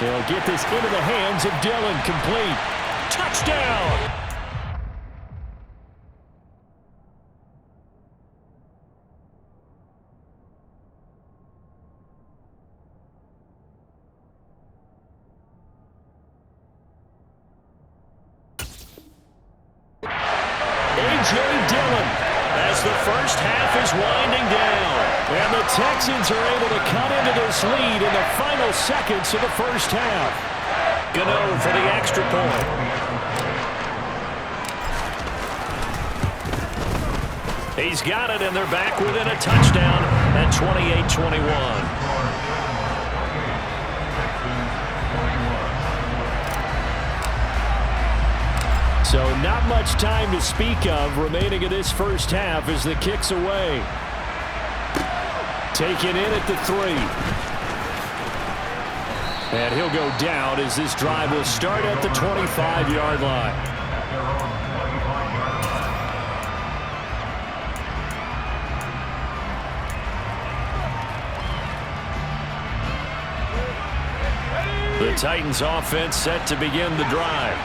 They'll get this into the hands of Dillon. Complete. Touchdown! A.J. Dillon as the first half is winding down. And the Texans are able to cut into this lead in the final seconds of the first half. Gano for the extra point. He's got it, and they're back within a touchdown at 28-21. So not much time to speak of remaining in this first half as the kick's away. Taken in at the 3. And he'll go down as this drive will start at the 25-yard line. The Titans offense set to begin the drive.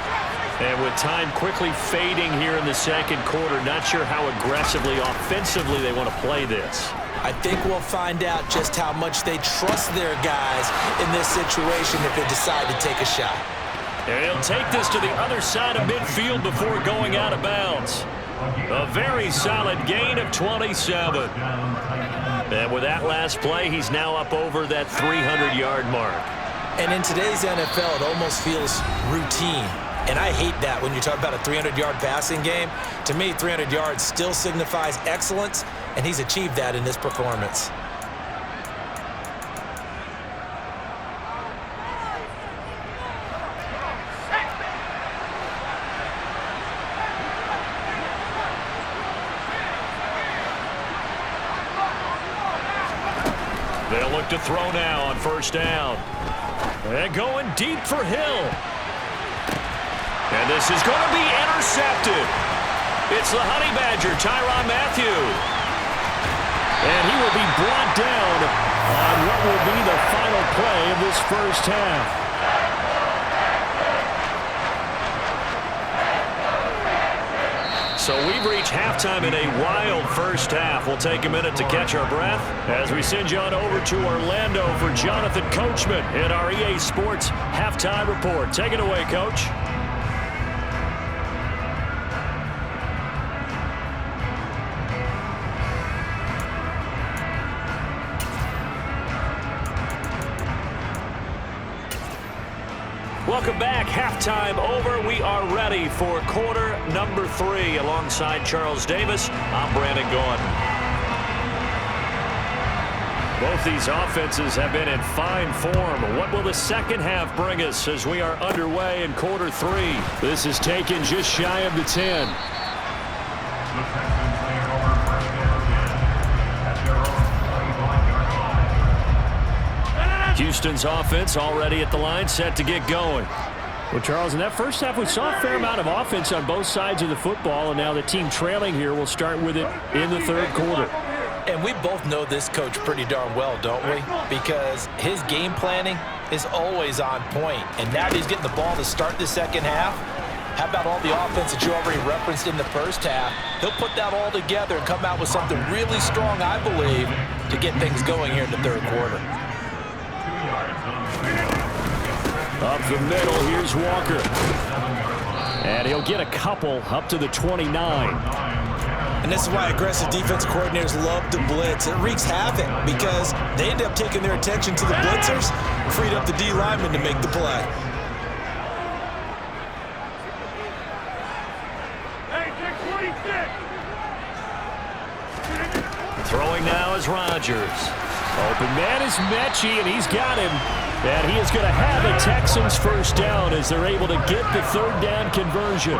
And with time quickly fading here in the second quarter, not sure how aggressively, offensively they want to play this. I think we'll find out just how much they trust their guys in this situation if they decide to take a shot. And he'll take this to the other side of midfield before going out of bounds. A very solid gain of 27. And with that last play, he's now up over that 300-yard mark. And in today's NFL, it almost feels routine. And I hate that when you talk about a 300-yard passing game. To me, 300 yards still signifies excellence, and he's achieved that in this performance. They'll look to throw now on first down. And going deep for Hill. And this is going to be intercepted. It's the Honey Badger, Tyrann Mathieu. And he will be brought down on what will be the final play of this first half. So we've reached halftime in a wild first half. We'll take a minute to catch our breath as we send you on over to Orlando for Jonathan Coachman in our EA Sports Halftime Report. Take it away, Coach. Welcome back. Halftime over. We are ready for quarter number 3. Alongside Charles Davis, I'm Brandon Gaudin. Both these offenses have been in fine form. What will the second half bring us as we are underway in quarter 3? This is taken just shy of the 10. Houston's offense already at the line, set to get going. Well, Charles, in that first half, we saw a fair amount of offense on both sides of the football, and now the team trailing here will start with it in the third quarter. And we both know this coach pretty darn well, don't we? Because his game planning is always on point. And now that he's getting the ball to start the second half, how about all the offense that you already referenced in the first half? He'll put that all together and come out with something really strong, I believe, to get things going here in the third quarter. Up the middle, here's Walker. And he'll get a couple up to the 29. And this is why aggressive defense coordinators love to blitz. It wreaks havoc because they end up taking their attention to the blitzers and freed up the D lineman to make the play. Throwing now is Rodgers. Open man is Mechie, and he's got him. And he is going to have the Texans first down as they're able to get the third down conversion.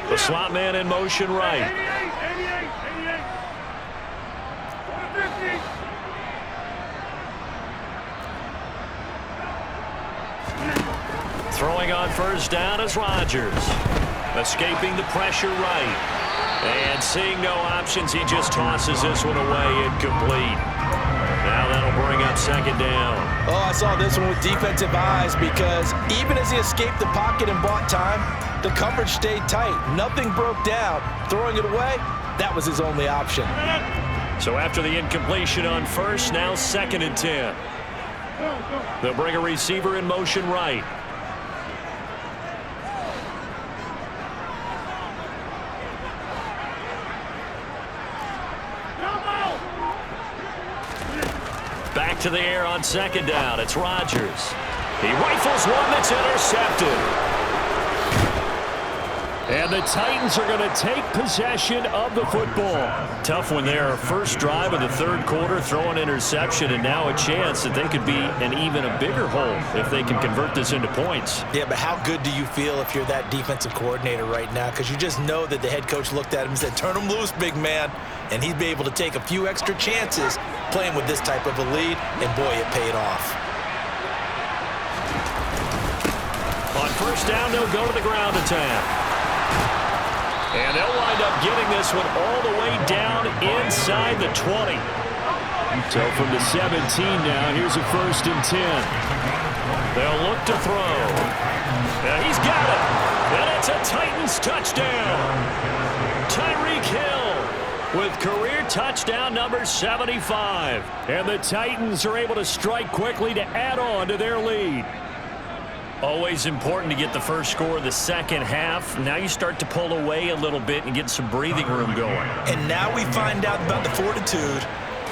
The slot man in motion right. Throwing on first down is Rodgers. Escaping the pressure right. And seeing no options, he just tosses this one away, incomplete. Now that'll bring up second down. Oh, I saw this one with defensive eyes because even as he escaped the pocket and bought time, the coverage stayed tight. Nothing broke down. Throwing it away, that was his only option. So after the incompletion on first, now 2nd and 10. They'll bring a receiver in motion right. Back to the air on 2nd down. It's Rodgers. He rifles one that's intercepted. And the Titans are going to take possession of the football. Tough when they're first drive of the 3rd quarter, throw an interception, and now a chance that they could be an even a bigger hole if they can convert this into points. Yeah, but how good do you feel if you're that defensive coordinator right now? Because you just know that the head coach looked at him and said, turn him loose, big man. And he'd be able to take a few extra chances playing with this type of a lead, and boy, it paid off. On first down, they'll go to the ground attack. And they'll wind up getting this one all the way down inside the 20. So from the 17 now, here's a 1st and 10. They'll look to throw. Now he's got it. And it's a Titans touchdown. Tyreek Hill with career touchdown number 75. And the Titans are able to strike quickly to add on to their lead. Always important to get the first score of the second half. Now you start to pull away a little bit and get some breathing room going. And now we find out about the fortitude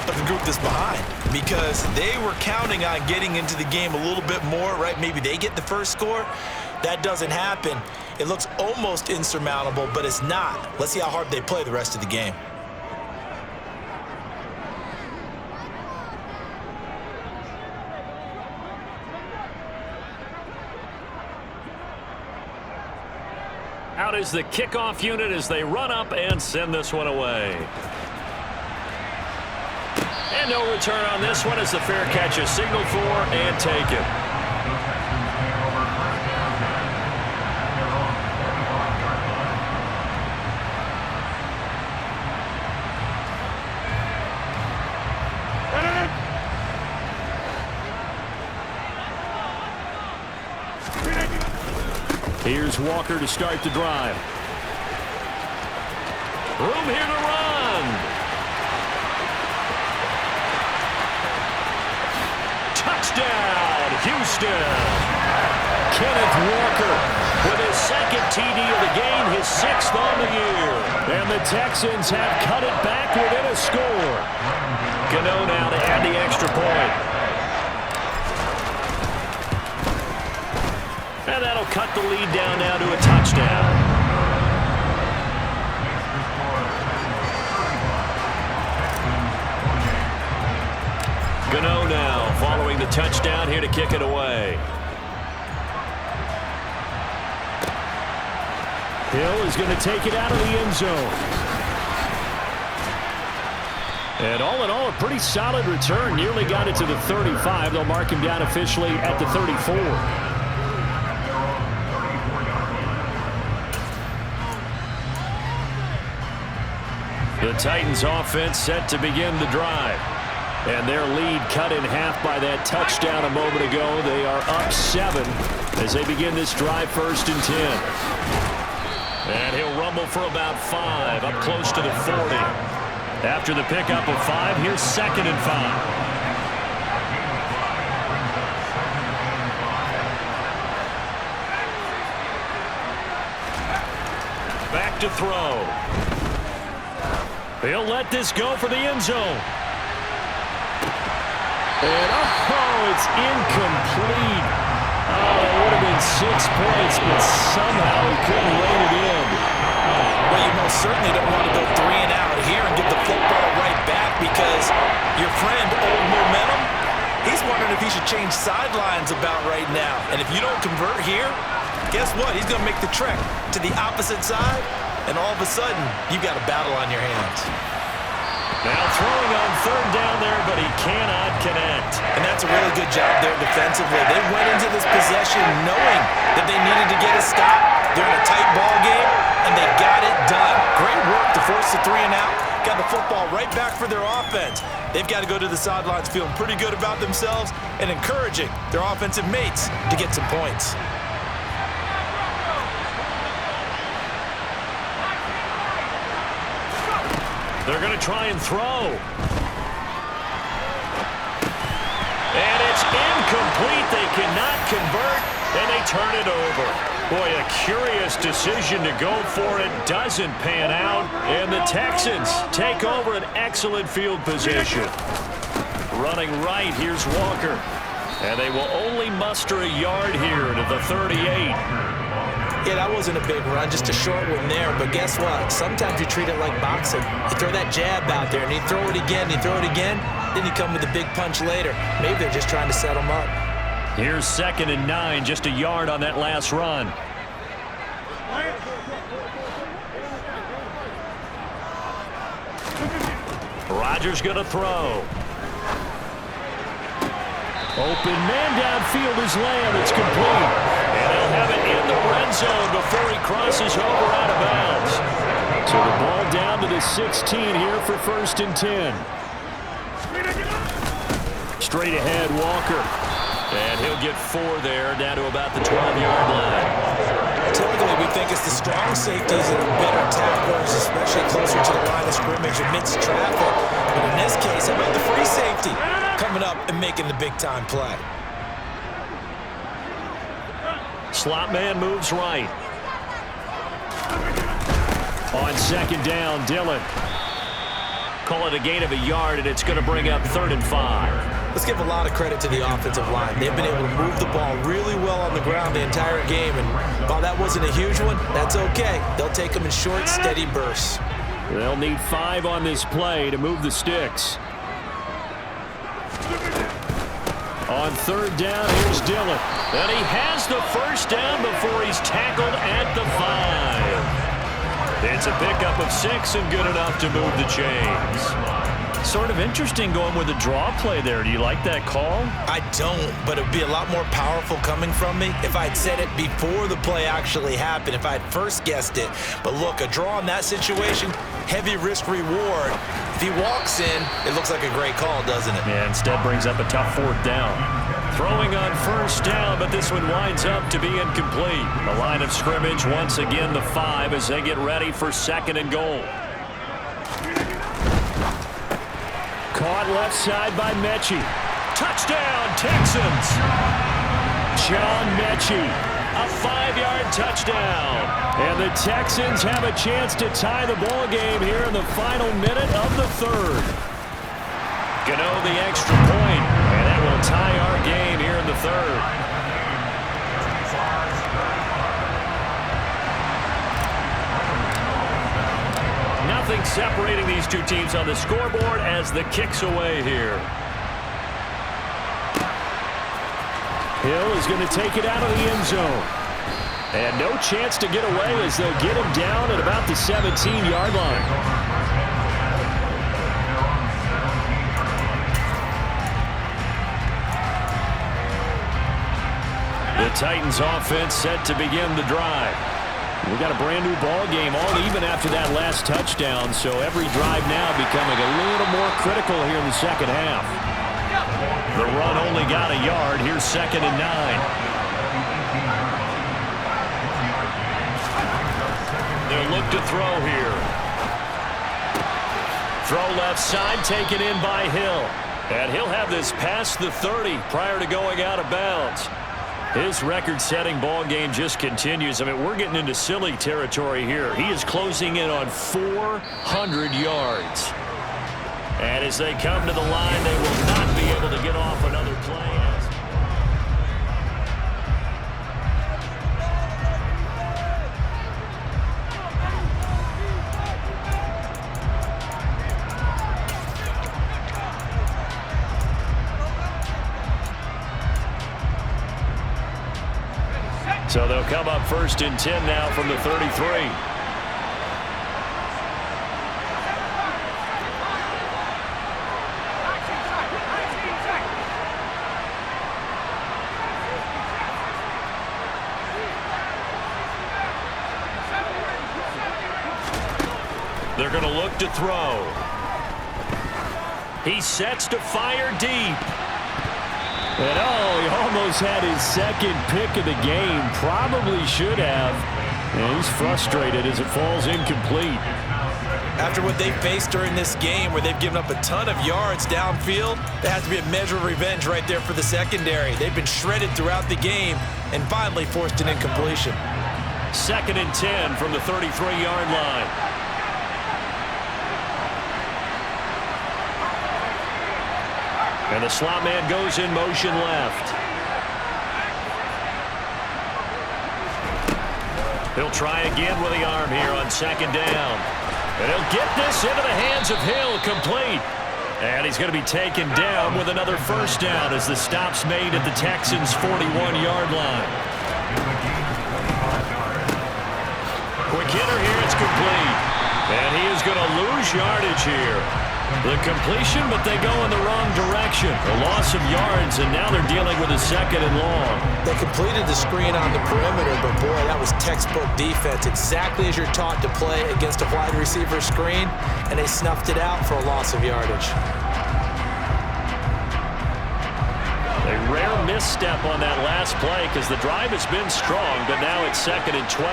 of the group that's behind, because they were counting on getting into the game a little bit more, right? Maybe they get the first score. That doesn't happen. It looks almost insurmountable, but it's not. Let's see how hard they play the rest of the game. Out is the kickoff unit as they run up and send this one away. And no return on this one as the fair catch is signaled for and taken. Here's Walker to start the drive. Room here to run. Touchdown, Houston. Kenneth Walker with his 2nd TD of the game, his 6th on the year. And the Texans have cut it back within a score. Gano now to add the extra point. And that'll cut the lead down now to a touchdown. Gano now following the touchdown here to kick it away. Hill is going to take it out of the end zone. And all in all, a pretty solid return. Nearly got it to the 35. They'll mark him down officially at the 34. The Titans offense set to begin the drive. And their lead cut in half by that touchdown a moment ago. They are up 7 as they begin this drive 1st and 10. And he'll rumble for about 5, up close to the 40. After the pickup of 5, here's 2nd and 5. Back to throw. He'll let this go for the end zone. And it's incomplete. Oh, it would have been 6 points, but somehow he couldn't rein it in. Well, you most certainly don't want to go 3 and out here and get the football right back, because your friend, Old Momentum, he's wondering if he should change sidelines about right now. And if you don't convert here, guess what? He's going to make the trek to the opposite side, and all of a sudden, you've got a battle on your hands. Now throwing on 3rd down there, but he cannot connect. And that's a really good job there defensively. They went into this possession knowing that they needed to get a stop, They're in a tight ball game, and they got it done. Great work to force the 3 and out. Got the football right back for their offense. They've got to go to the sidelines feeling pretty good about themselves and encouraging their offensive mates to get some points. They're going to try and throw. And it's incomplete. They cannot convert, and they turn it over. Boy, a curious decision to go for it. Doesn't pan out, and the Texans take over an excellent field position. Running right, here's Walker. And they will only muster a yard here to the 38. Yeah, that wasn't a big run, just a short one there. But guess what? Sometimes you treat it like boxing. You throw that jab out there, and you throw it again, you throw it again, then you come with a big punch later. Maybe they're just trying to set them up. Here's 2nd and 9, just a yard on that last run. Rodgers going to throw. Open man downfield is Lamb. It's complete. And he'll have it in the red zone before he crosses over out of bounds. So the ball down to the 16 here for 1st and 10. Straight ahead, Walker. And he'll get 4 there, down to about the 12-yard line. Typically, we think it's the strong safeties that are better tacklers, especially closer to the line of scrimmage amidst traffic. But in this case, how about the free safety coming up and making the big-time play? Slot man moves right. On 2nd down, Dillon. Call it a gain of a yard, and it's going to bring up 3rd and 5. Let's give a lot of credit to the offensive line. They've been able to move the ball really well on the ground the entire game, and while that wasn't a huge one, that's okay. They'll take them in short, steady bursts. They'll need 5 on this play to move the sticks. On 3rd down, here's Dillon. And he has the 1st down before he's tackled at the 5. It's a pickup of 6 and good enough to move the chains. Sort of interesting going with a draw play there. Do you like that call? I don't, but it would be a lot more powerful coming from me if I'd said it before the play actually happened, if I'd first guessed it. But look, a draw in that situation, heavy risk reward. If he walks in, it looks like a great call, doesn't it? Yeah, instead brings up a tough 4th down. Throwing on 1st down, but this one winds up to be incomplete. The line of scrimmage once again the 5 as they get ready for 2nd and goal. Caught left side by Mechie. Touchdown, Texans! John Mechie, a 5-yard touchdown. And the Texans have a chance to tie the ball game here in the final minute of the 3rd. Gano the extra point, and that will tie our game here in the 3rd. Nothing separating these two teams on the scoreboard as the kick's away here. Hill is going to take it out of the end zone. And no chance to get away as they'll get him down at about the 17-yard line. The Titans offense set to begin the drive. We got a brand new ball game, all even after that last touchdown, so every drive now becoming a little more critical here in the 2nd half. The run only got a yard. Here's 2nd and 9. They'll look to throw here. Throw left side, taken in by Hill. And he'll have this past the 30 prior to going out of bounds. His record-setting ball game just continues. I mean, we're getting into silly territory here. He is closing in on 400 yards. And as they come to the line, they will not be able to get off another play. So they'll come up 1st and 10 now from the 33. look to throw. He sets to fire deep. And he almost had his second pick of the game. Probably should have. And he's frustrated as it falls incomplete. After what they faced during this game where they've given up a ton of yards downfield, there has to be a measure of revenge right there for the secondary. They've been shredded throughout the game and finally forced an incompletion. 2nd and 10 from the 33-yard line. And the slot man goes in motion left. He'll try again with the arm here on 2nd down. And he'll get this into the hands of Hill, complete. And he's going to be taken down with another first down as the stop's made at the Texans' 41-yard line. Quick hitter here, it's complete. And he is going to lose yardage here. The completion, but they go in the wrong direction. A loss of yards, and now they're dealing with a 2nd and long. They completed the screen on the perimeter, but boy, that was textbook defense. Exactly as you're taught to play against a wide receiver screen, and they snuffed it out for a loss of yardage. A rare misstep on that last play because the drive has been strong, but now it's 2nd and 12.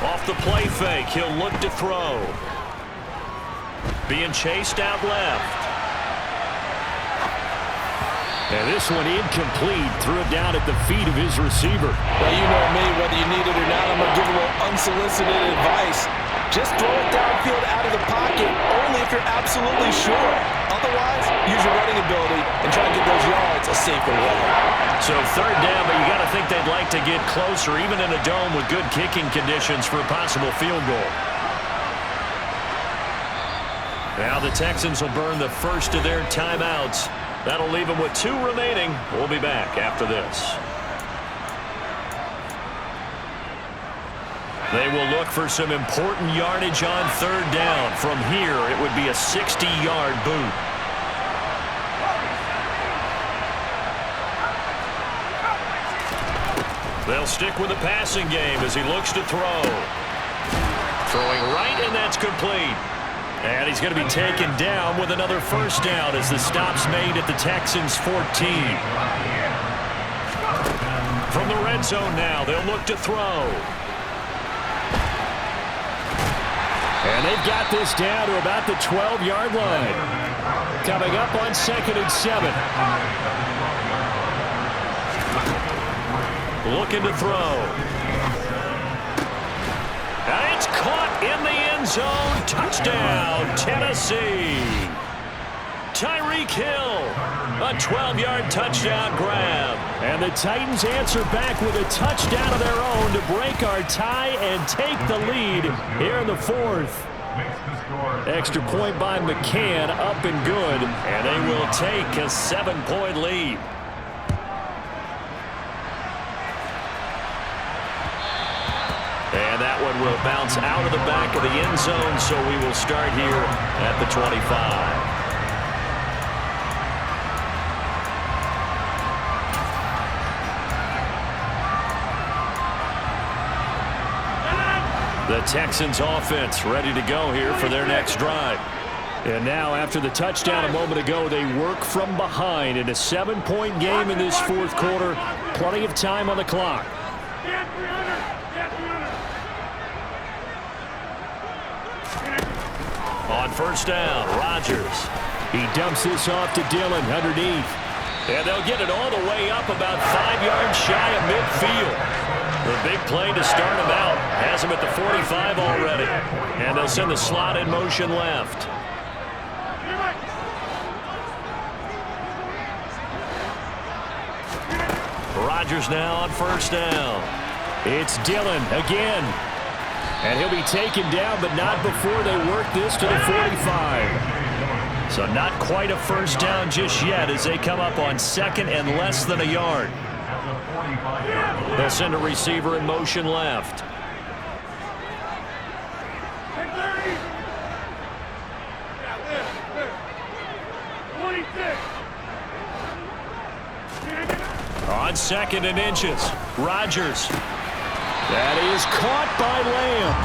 Off the play fake, he'll look to throw. Being chased out left. And this one incomplete. Threw it down at the feet of his receiver. Well, you know me, whether you need it or not, I'm going to give a little unsolicited advice. Just throw it downfield out of the pocket, only if you're absolutely sure. Otherwise, use your running ability and try and get those yards a safer way. So 3rd down, but you got to think they'd like to get closer, even in a dome with good kicking conditions for a possible field goal. Now the Texans will burn the first of their timeouts. That'll leave them with 2 remaining. We'll be back after this. They will look for some important yardage on 3rd down. From here, it would be a 60-yard boot. They'll stick with the passing game as he looks to throw. Throwing right, and that's complete. And he's going to be taken down with another first down as the stop's made at the Texans' 14. From the red zone now, they'll look to throw. And they've got this down to about the 12-yard line. Coming up on 2nd and 7. Looking to throw. And it's caught in the end zone. Touchdown, Tennessee. Tyreek Hill, a 12-yard touchdown grab. And the Titans answer back with a touchdown of their own to break our tie and take the lead here in the 4th. Extra point by McCann, up and good. And they will take a 7-point lead. And that one will bounce out of the back of the end zone, so we will start here at the 25. The Texans offense ready to go here for their next drive. And now after the touchdown a moment ago, they work from behind in a 7-point game in this 4th quarter. Plenty of time on the clock. On 1st down, Rodgers. He dumps this off to Dillon underneath. And they'll get it all the way up about 5 yards shy of midfield. The big play to start him out. Has him at the 45 already. And they'll send the slot in motion left. Rodgers now on 1st down. It's Dillon again. And he'll be taken down, but not before they work this to the 45. So not quite a first down just yet as they come up on 2nd and less than a yard. They'll send a receiver in motion left. On 2nd and inches, Rodgers. That is caught by Lamb.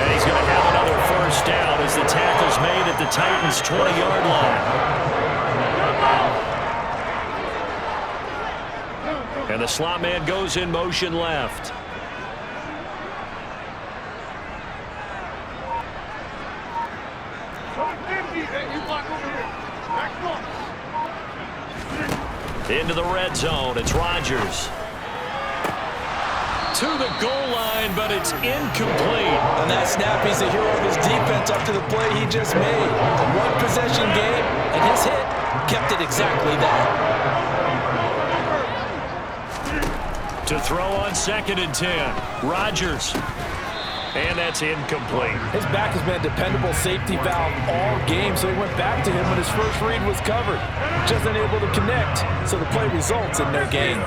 And he's going to have another first first down as the tackle's made at the Titans' 20-yard line. And the slot man goes in motion left. Into the red zone, it's Rodgers. To the goal line, but it's incomplete. On that snap, he's the hero of his defense up to the play he just made. A one-possession game, and his hit kept it exactly that. To throw on 2nd and 10, Rodgers. And that's incomplete. His back has been a dependable safety valve all game, so he went back to him when his first read was covered. Just unable to connect, so the play results in no gain.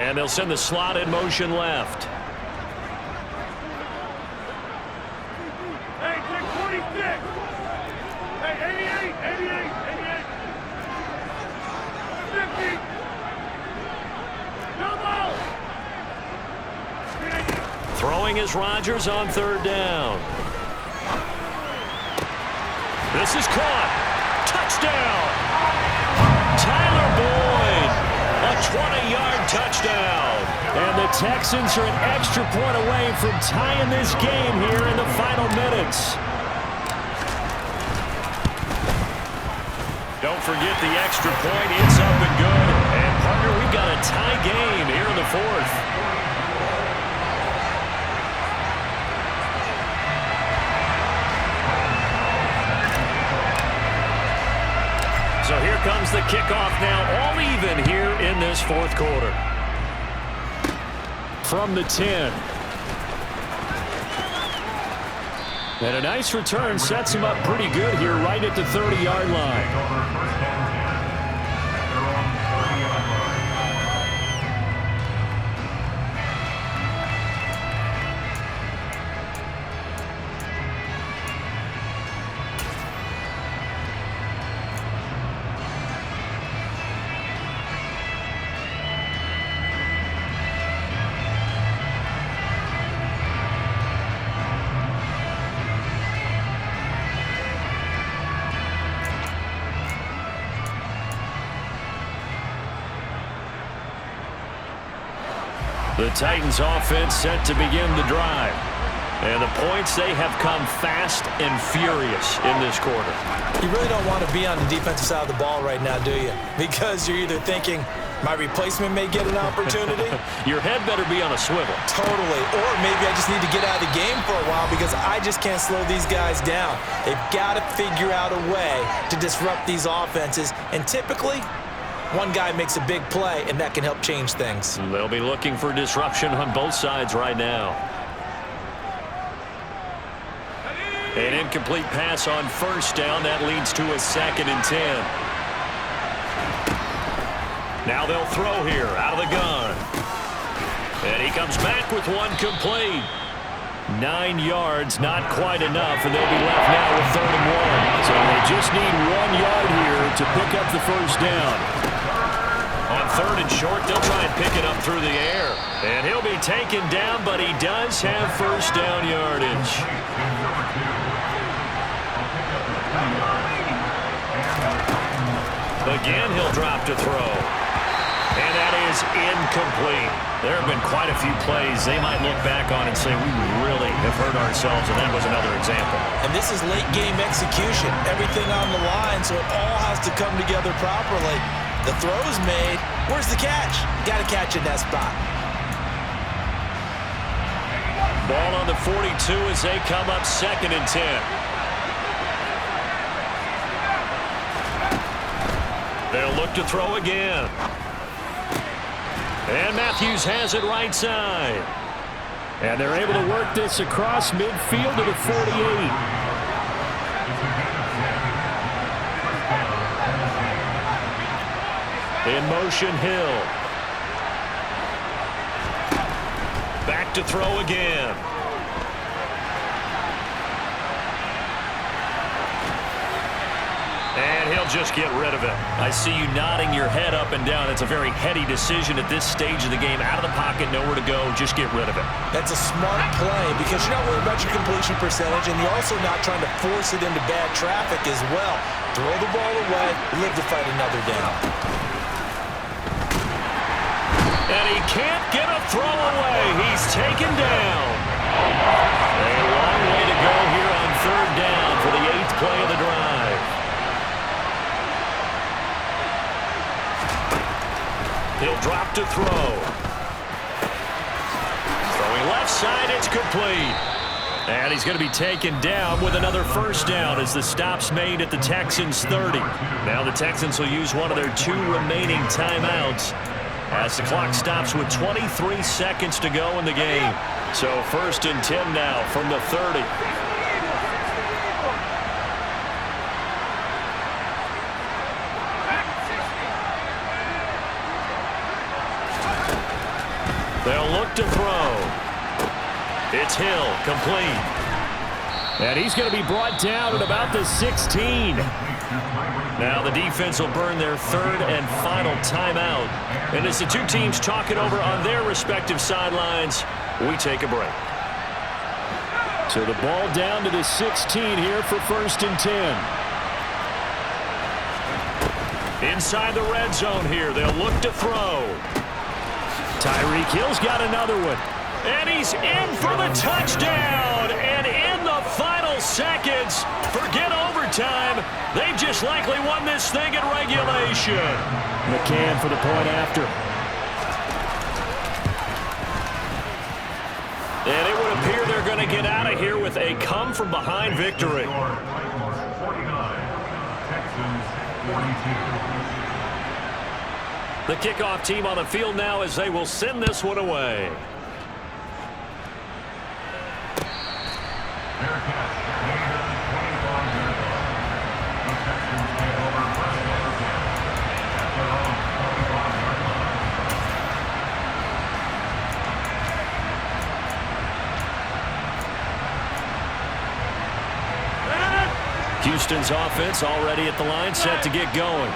And they'll send the slot in motion left. Hey, take 26. Hey, 88. 50. Throwing is Rodgers on 3rd down. This is caught. Touchdown. Tyler Boyd. A 20-yard touchdown. And the Texans are an extra point away from tying this game here in the final minutes. Don't forget the extra point. It's up and good. And, partner, we've got a tie game here in the 4th. So here comes the kickoff now, all even here in this 4th quarter. From the 10. And a nice return sets him up pretty good here right at the 30-yard line. The Titans offense set to begin the drive. And the points, they have come fast and furious in this quarter. You really don't want to be on the defensive side of the ball right now, do you? Because you're either thinking, my replacement may get an opportunity. Your head better be on a swivel. Totally. Or maybe I just need to get out of the game for a while because I just can't slow these guys down. They've got to figure out a way to disrupt these offenses. And typically, one guy makes a big play, and that can help change things. They'll be looking for disruption on both sides right now. An incomplete pass on 1st down. That leads to a 2nd and 10. Now they'll throw here out of the gun. And he comes back with one complete. 9 yards, not quite enough, and they'll be left now with 3rd and 1. So they just need 1 yard here to pick up the 1st down. On 3rd and short, they'll try and pick it up through the air. And he'll be taken down, but he does have 1st down yardage. Again, he'll drop to throw. And that is incomplete. There have been quite a few plays they might look back on and say, we really have hurt ourselves, and that was another example. And this is late-game execution. Everything on the line, so it all has to come together properly. The throw's made. Where's the catch? Got to catch in that spot. Ball on the 42 as they come up 2nd and 10. They'll look to throw again. And Matthews has it right side. And they're able to work this across midfield to the 48. In motion, Hill. Back to throw again. And He'll just get rid of it. I see you nodding your head up and down. It's a very heady decision at this stage of the game. Out of the pocket, nowhere to go. Just get rid of it. That's a smart play because you're not worried about your completion percentage, and you're also not trying to force it into bad traffic as well. Throw the ball away, live to fight another down. And he can't get a throw away. He's taken down. A long way to go here on third down for the 8th play of the drive. He'll drop to throw. Throwing left side, it's complete. And he's going to be taken down with another first down as the stop's made at the Texans' 30. Now the Texans will use one of their 2 remaining timeouts as the clock stops with 23 seconds to go in the game. So 1st and 10 now from the 30. They'll look to throw. It's Hill, complete. And he's going to be brought down at about the 16. Now the defense will burn their 3rd and final timeout. And as the 2 teams talk it over on their respective sidelines, we take a break. So the ball down to the 16 here for 1st and 10. Inside the red zone here, they'll look to throw. Tyreek Hill's got another one. And he's in for the touchdown. And in the final seconds, forget overtime. They've just likely won this thing in regulation. McCann for the point after. And it would appear they're going to get out of here with a come-from-behind victory. The kickoff team on the field now as they will send this one away. Houston's offense already at the line, set to get going.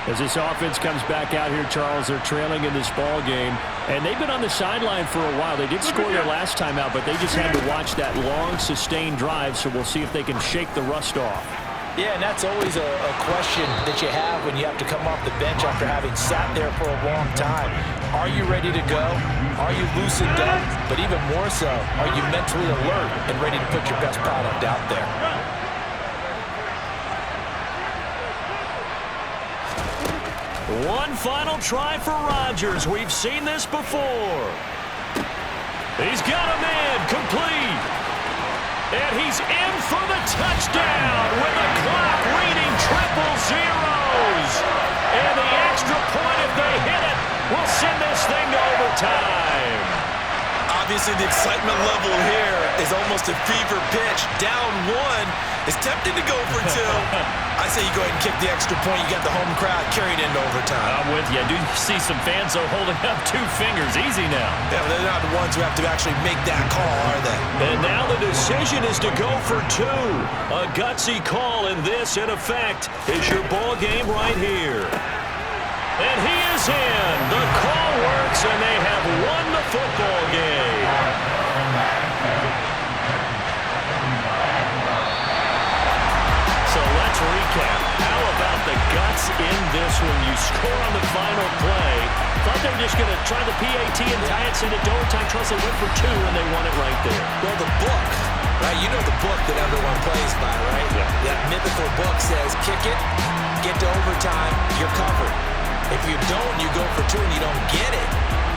As this offense comes back out here, Charles, they're trailing in this ball game. And they've been on the sideline for a while. They did score their last time out, but they just had to watch that long, sustained drive, so we'll see if they can shake the rust off. Yeah, and that's always a question that you have when you have to come off the bench after having sat there for a long time. Are you ready to go? Are you loosened up? But even more so, are you mentally alert and ready to put your best product out there? One final try for Rodgers. We've seen this before. He's got a man, complete. And he's in for the touchdown with the clock reading triple zeros. And the extra point, if they hit it, will send this thing to overtime. Obviously, the excitement level here is almost a fever pitch. Down 1 is tempted to go for 2. I say you go ahead and kick the extra point. You got the home crowd carried into overtime. I'm with you. I do see some fans, though, holding up 2 fingers. Easy now. Yeah, they're not the ones who have to actually make that call, are they? And now the decision is to go for 2. A gutsy call, and this, in effect, is your ball game right here. And he is in. The call works, and they have won the football game. So let's recap. How about the guts in this one? You score on the final play. Thought they were just going to try the PAT and tie it, send it to overtime. Trust they went for 2, and they won it right there. Well, the book, right? You know the book that everyone plays by, right? Yeah. That mythical book says, kick it, get to overtime, you're covered. If you don't, you go for 2 and you don't get it,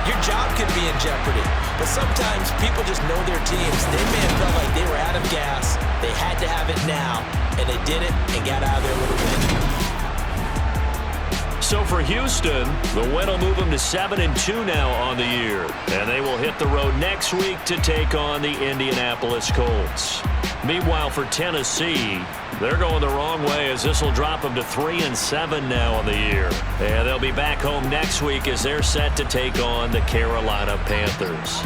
your job could be in jeopardy. But sometimes people just know their teams. They may have felt like they were out of gas. They had to have it now, and they did it and got out of there with a win. So for Houston, the win will move them to 7-2 now on the year. And they will hit the road next week to take on the Indianapolis Colts. Meanwhile, for Tennessee, they're going the wrong way as this will drop them to 3-7 now on the year. And they'll be back home next week as they're set to take on the Carolina Panthers.